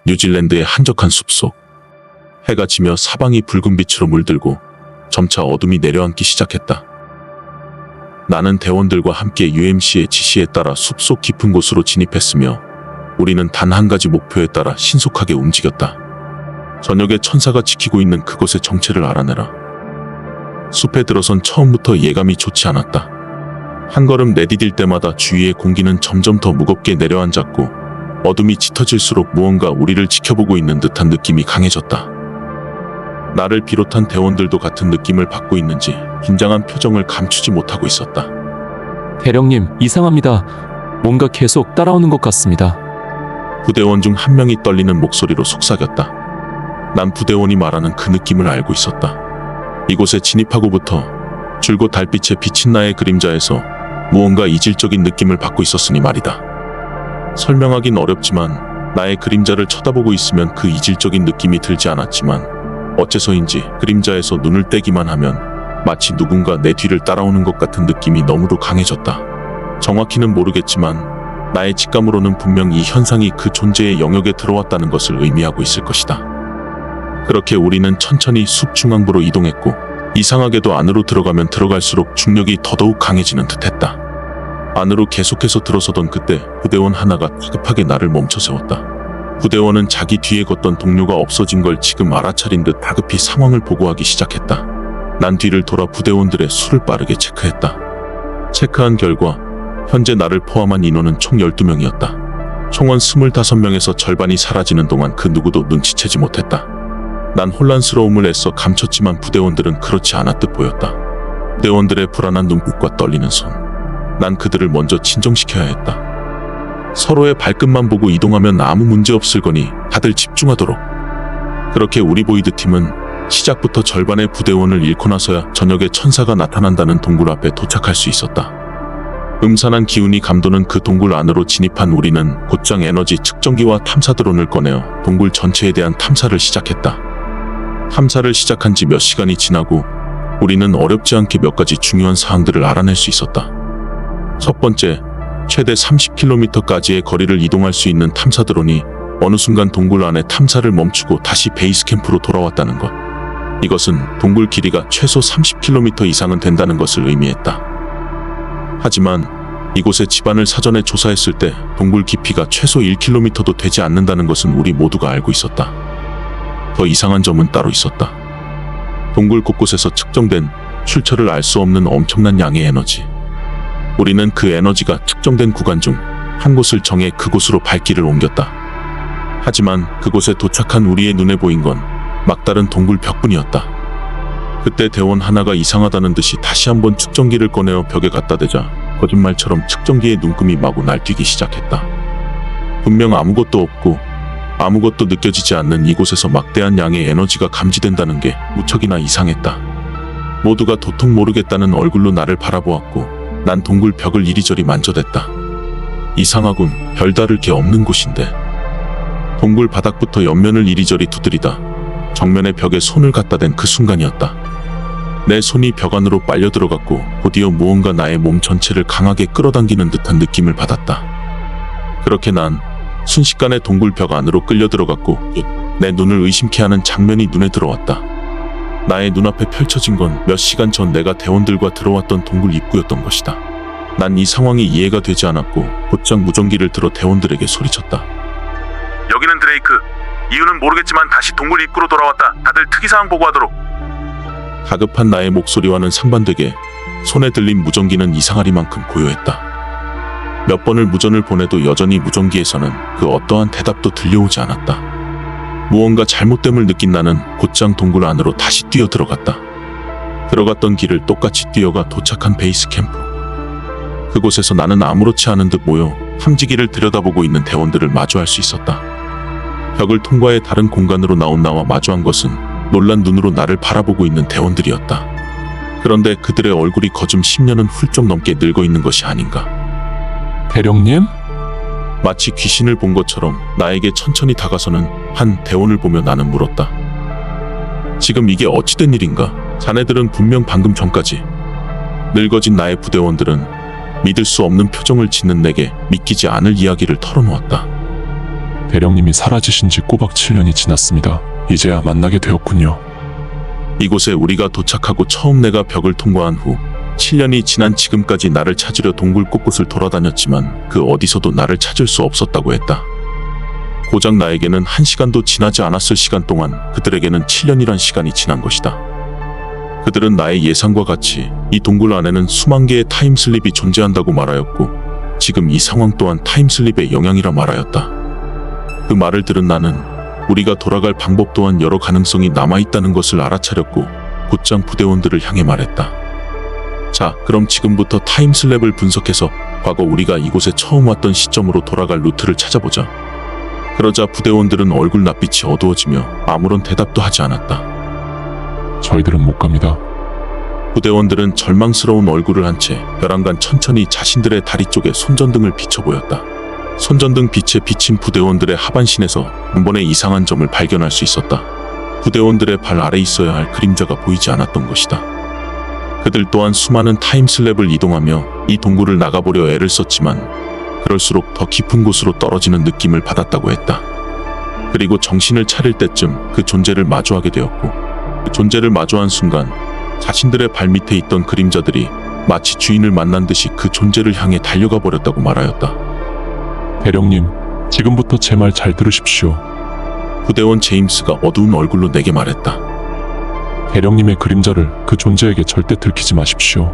뉴질랜드의 한적한 숲속. 해가 지며 사방이 붉은 빛으로 물들고 점차 어둠이 내려앉기 시작했다. 나는 대원들과 함께 UMC의 지시에 따라 숲속 깊은 곳으로 진입했으며 우리는 단 한 가지 목표에 따라 신속하게 움직였다. 저녁에 천사가 지키고 있는 그곳의 정체를 알아내라. 숲에 들어선 처음부터 예감이 좋지 않았다. 한 걸음 내디딜 때마다 주위의 공기는 점점 더 무겁게 내려앉았고 어둠이 짙어질수록 무언가 우리를 지켜보고 있는 듯한 느낌이 강해졌다. 나를 비롯한 대원들도 같은 느낌을 받고 있는지 긴장한 표정을 감추지 못하고 있었다. 대령님, 이상합니다. 뭔가 계속 따라오는 것 같습니다. 부대원 중 한 명이 떨리는 목소리로 속삭였다. 난 부대원이 말하는 그 느낌을 알고 있었다. 이곳에 진입하고부터 줄곧 달빛에 비친 나의 그림자에서 무언가 이질적인 느낌을 받고 있었으니 말이다. 설명하긴 어렵지만 나의 그림자를 쳐다보고 있으면 그 이질적인 느낌이 들지 않았지만 어째서인지 그림자에서 눈을 떼기만 하면 마치 누군가 내 뒤를 따라오는 것 같은 느낌이 너무도 강해졌다. 정확히는 모르겠지만 나의 직감으로는 분명 이 현상이 그 존재의 영역에 들어왔다는 것을 의미하고 있을 것이다. 그렇게 우리는 천천히 숲 중앙부로 이동했고 이상하게도 안으로 들어가면 들어갈수록 중력이 더더욱 강해지는 듯했다. 안으로 계속해서 들어서던 그때 부대원 하나가 다급하게 나를 멈춰 세웠다. 부대원은 자기 뒤에 걷던 동료가 없어진 걸 지금 알아차린 듯 다급히 상황을 보고하기 시작했다. 난 뒤를 돌아 부대원들의 수를 빠르게 체크했다. 체크한 결과 현재 나를 포함한 인원은 총 12명이었다. 총원 25명에서 절반이 사라지는 동안 그 누구도 눈치채지 못했다. 난 혼란스러움을 애써 감췄지만 부대원들은 그렇지 않았듯 보였다. 부대원들의 불안한 눈빛과 떨리는 손. 난 그들을 먼저 진정시켜야 했다. 서로의 발끝만 보고 이동하면 아무 문제 없을 거니 다들 집중하도록. 그렇게 우리 보이드 팀은 시작부터 절반의 부대원을 잃고 나서야 저녁에 천사가 나타난다는 동굴 앞에 도착할 수 있었다. 음산한 기운이 감도는 그 동굴 안으로 진입한 우리는 곧장 에너지 측정기와 탐사 드론을 꺼내어 동굴 전체에 대한 탐사를 시작했다. 탐사를 시작한 지 몇 시간이 지나고 우리는 어렵지 않게 몇 가지 중요한 사항들을 알아낼 수 있었다. 첫 번째, 최대 30km까지의 거리를 이동할 수 있는 탐사 드론이 어느 순간 동굴 안에 탐사를 멈추고 다시 베이스 캠프로 돌아왔다는 것. 이것은 동굴 길이가 최소 30km 이상은 된다는 것을 의미했다. 하지만 이곳의 지반을 사전에 조사했을 때 동굴 깊이가 최소 1km도 되지 않는다는 것은 우리 모두가 알고 있었다. 더 이상한 점은 따로 있었다. 동굴 곳곳에서 측정된 출처를 알 수 없는 엄청난 양의 에너지. 우리는 그 에너지가 측정된 구간 중 한 곳을 정해 그곳으로 발길을 옮겼다. 하지만 그곳에 도착한 우리의 눈에 보인 건 막다른 동굴 벽뿐이었다. 그때 대원 하나가 이상하다는 듯이 다시 한번 측정기를 꺼내어 벽에 갖다 대자 거짓말처럼 측정기의 눈금이 마구 날뛰기 시작했다. 분명 아무것도 없고 아무것도 느껴지지 않는 이곳에서 막대한 양의 에너지가 감지된다는 게 무척이나 이상했다. 모두가 도통 모르겠다는 얼굴로 나를 바라보았고 난 동굴 벽을 이리저리 만져댔다. 이상하군, 별다를 게 없는 곳인데. 동굴 바닥부터 옆면을 이리저리 두드리다 정면의 벽에 손을 갖다 댄 그 순간이었다. 내 손이 벽 안으로 빨려 들어갔고 곧이어 무언가 나의 몸 전체를 강하게 끌어당기는 듯한 느낌을 받았다. 그렇게 난 순식간에 동굴 벽 안으로 끌려 들어갔고 내 눈을 의심케 하는 장면이 눈에 들어왔다. 나의 눈앞에 펼쳐진 건 몇 시간 전 내가 대원들과 들어왔던 동굴 입구였던 것이다. 난 이 상황이 이해가 되지 않았고 곧장 무전기를 들어 대원들에게 소리쳤다. 여기는 드레이크. 이유는 모르겠지만 다시 동굴 입구로 돌아왔다. 다들 특이사항 보고하도록. 다급한 나의 목소리와는 상반되게 손에 들린 무전기는 이상하리만큼 고요했다. 몇 번을 무전을 보내도 여전히 무전기에서는 그 어떠한 대답도 들려오지 않았다. 무언가 잘못됨을 느낀 나는 곧장 동굴 안으로 다시 뛰어 들어갔다. 들어갔던 길을 똑같이 뛰어가 도착한 베이스 캠프. 그곳에서 나는 아무렇지 않은 듯 모여 탐지기를 들여다보고 있는 대원들을 마주할 수 있었다. 벽을 통과해 다른 공간으로 나온 나와 마주한 것은 놀란 눈으로 나를 바라보고 있는 대원들이었다. 그런데 그들의 얼굴이 거즘 10년은 훌쩍 넘게 늙어 있는 것이 아닌가. 대령님? 마치 귀신을 본 것처럼 나에게 천천히 다가서는 한 대원을 보며 나는 물었다. 지금 이게 어찌된 일인가? 자네들은 분명 방금 전까지. 늙어진 나의 부대원들은 믿을 수 없는 표정을 짓는 내게 믿기지 않을 이야기를 털어놓았다. 대령님이 사라지신 지 꼬박 7년이 지났습니다. 이제야 만나게 되었군요. 이곳에 우리가 도착하고 처음 내가 벽을 통과한 후 7년이 지난 지금까지 나를 찾으려 동굴 곳곳을 돌아다녔지만 그 어디서도 나를 찾을 수 없었다고 했다. 고작 나에게는 1시간도 지나지 않았을 시간 동안 그들에게는 7년이란 시간이 지난 것이다. 그들은 나의 예상과 같이 이 동굴 안에는 수만 개의 타임슬립이 존재한다고 말하였고 지금 이 상황 또한 타임슬립의 영향이라 말하였다. 그 말을 들은 나는 우리가 돌아갈 방법 또한 여러 가능성이 남아있다는 것을 알아차렸고 곧장 부대원들을 향해 말했다. 자, 그럼 지금부터 타임슬랩을 분석해서 과거 우리가 이곳에 처음 왔던 시점으로 돌아갈 루트를 찾아보자. 그러자 부대원들은 얼굴 낯빛이 어두워지며 아무런 대답도 하지 않았다. 저희들은 못 갑니다. 부대원들은 절망스러운 얼굴을 한 채 벼랑간 천천히 자신들의 다리 쪽에 손전등을 비춰보였다. 손전등 빛에 비친 부대원들의 하반신에서 한 번의 이상한 점을 발견할 수 있었다. 부대원들의 발 아래 있어야 할 그림자가 보이지 않았던 것이다. 그들 또한 수많은 타임슬랩을 이동하며 이 동굴을 나가보려 애를 썼지만 그럴수록 더 깊은 곳으로 떨어지는 느낌을 받았다고 했다. 그리고 정신을 차릴 때쯤 그 존재를 마주하게 되었고 그 존재를 마주한 순간 자신들의 발밑에 있던 그림자들이 마치 주인을 만난 듯이 그 존재를 향해 달려가 버렸다고 말하였다. 대령님, 지금부터 제 말 잘 들으십시오. 부대원 제임스가 어두운 얼굴로 내게 말했다. 대령님의 그림자를 그 존재에게 절대 들키지 마십시오.